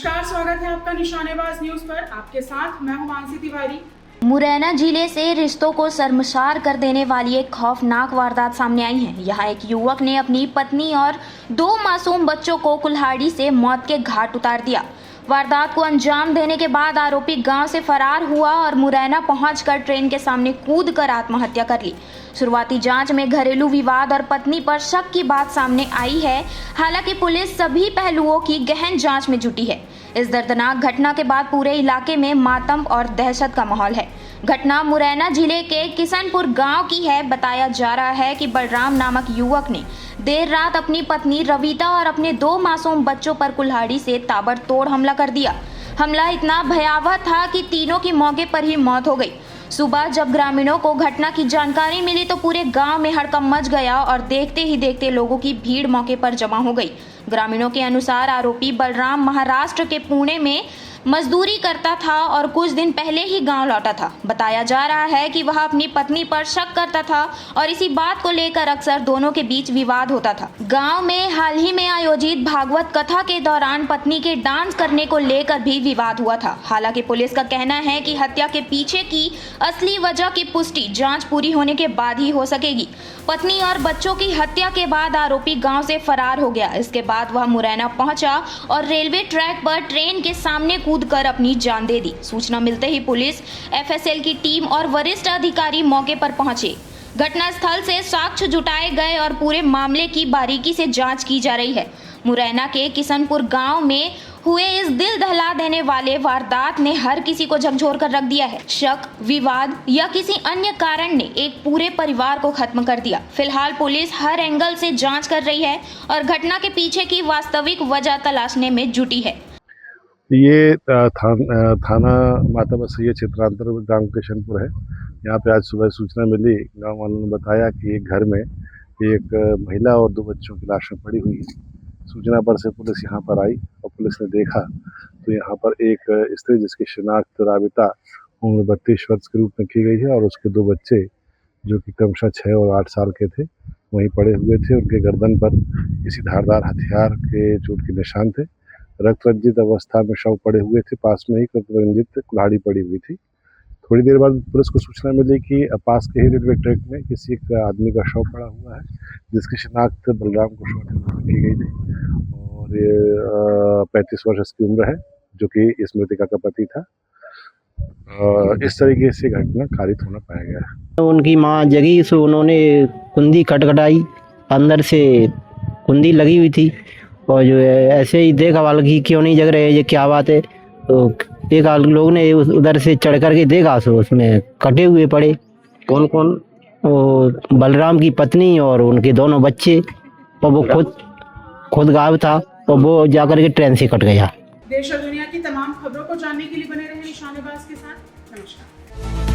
नमस्कार, स्वागत है आपका निशानेबाज न्यूज पर। आपके साथ मैं हूं मानसी तिवारी। मुरैना जिले से रिश्तों को शर्मसार कर देने वाली एक खौफनाक वारदात सामने आई है। यहाँ एक युवक ने अपनी पत्नी और 2 मासूम बच्चों को कुल्हाड़ी से मौत के घाट उतार दिया। वारदात को अंजाम देने के बाद आरोपी गांव से फरार हुआ और मुरैना पहुंचकर ट्रेन के सामने कूदकर आत्महत्या कर ली। शुरुआती जांच में घरेलू विवाद और पत्नी पर शक की बात सामने आई है। हालांकि पुलिस सभी पहलुओं की गहन जांच में जुटी है। इस दर्दनाक घटना के बाद पूरे इलाके में मातम और दहशत का माहौल है। घटना मुरैना जिले के किशनपुर गांव की है। बताया जा रहा है कि बलराम नामक युवक ने देर रात अपनी पत्नी रविता और अपने 2 मासूम बच्चों पर कुल्हाड़ी से ताबड़तोड़ हमला कर दिया। हमला इतना भयावह था कि तीनों की मौके पर ही मौत हो गई। सुबह जब ग्रामीणों को घटना की जानकारी मिली तो पूरे गांव में हड़कंप मच गया और देखते ही देखते लोगों की भीड़ मौके पर जमा हो गई। ग्रामीणों के अनुसार आरोपी बलराम महाराष्ट्र के पुणे में मजदूरी करता था और कुछ दिन पहले ही गांव लौटा था। बताया जा रहा है कि वह अपनी पत्नी पर शक करता था और इसी बात को लेकर अक्सर दोनों के बीच विवाद होता था। गांव में हाल ही में आयोजित भागवत कथा के दौरान पत्नी के डांस करने को लेकर भी विवाद हुआ था। हालांकि पुलिस का कहना है कि हत्या के पीछे की असली वजह की पुष्टि जांच पूरी होने के बाद ही हो सकेगी। पत्नी और बच्चों की हत्या के बाद आरोपी गाँव से फरार हो गया। इसके बाद वह मुरैना पहुंचा और रेलवे ट्रैक पर ट्रेन के सामने कूदकर अपनी जान दे दी। सूचना मिलते ही पुलिस, एफएसएल की टीम और वरिष्ठ अधिकारी मौके पर पहुंचे। घटनास्थल से साक्ष्य जुटाए गए और पूरे मामले की बारीकी से जांच की जा रही है। मुरैना के किशनपुर गांव में हुए इस दिल दहला देने वाले वारदात ने हर किसी को झकझोर कर रख दिया है। शक, विवाद या किसी अन्य कारण ने एक पूरे परिवार को खत्म कर दिया। फिलहाल पुलिस हर एंगल से जांच कर रही है और घटना के पीछे की वास्तविक वजह तलाशने में जुटी है। ये थाना माता बसैया क्षेत्रांतर गांव किशनपुर है। यहाँ पे आज सुबह सूचना मिली, गांव वालों ने बताया कि एक घर में एक महिला और 2 बच्चों की लाशें पड़ी हुई है। सूचना पर से पुलिस यहाँ पर आई और पुलिस ने देखा तो यहाँ पर एक स्त्री जिसकी शिनाख्त राबिता उम्र 32 वर्ष के रूप में की गई है और उसके 2 बच्चे जो कि क्रमशः 6 और 8 साल के थे वहीं पड़े हुए थे। उनके गर्दन पर किसी धारदार हथियार के चोट के निशान थे। रक्त रंजित अवस्था में शव पड़े हुए थे। पास में ही रक्त रंजित कुल्हाड़ी पड़ी हुई थी। थोड़ी देर बाद पुलिस को सूचना मिली कि पास के ही रेलवे ट्रैक में किसी एक आदमी का शव पड़ा हुआ है जिसकी शिनाख्त बलराम कुशवाहा के रूप में की गई थी और ये 35 वर्ष की उम्र है, जो कि इस मृतका का पति था। इस तरीके से घटना कारित होना पाया गया है। उनकी माँ जगी सो उन्होंने कुंडी खटखटाई, अंदर से कुंडी लगी हुई थी और जो है ऐसे ही देखा वाल की क्यों नहीं जग रहे, ये क्या बात है। तो एक लोग ने उधर से चढ़ करके देखा सो उसमें कटे हुए पड़े। कौन कौन? वो बलराम की पत्नी और उनके दोनों बच्चे, और वो खुद गायब था और वो जाकर के ट्रेन से कट गया। देश और दुनिया की तमाम खबरों को जानने के लिए बने रहे निशानेबाज के साथ। नमस्कार।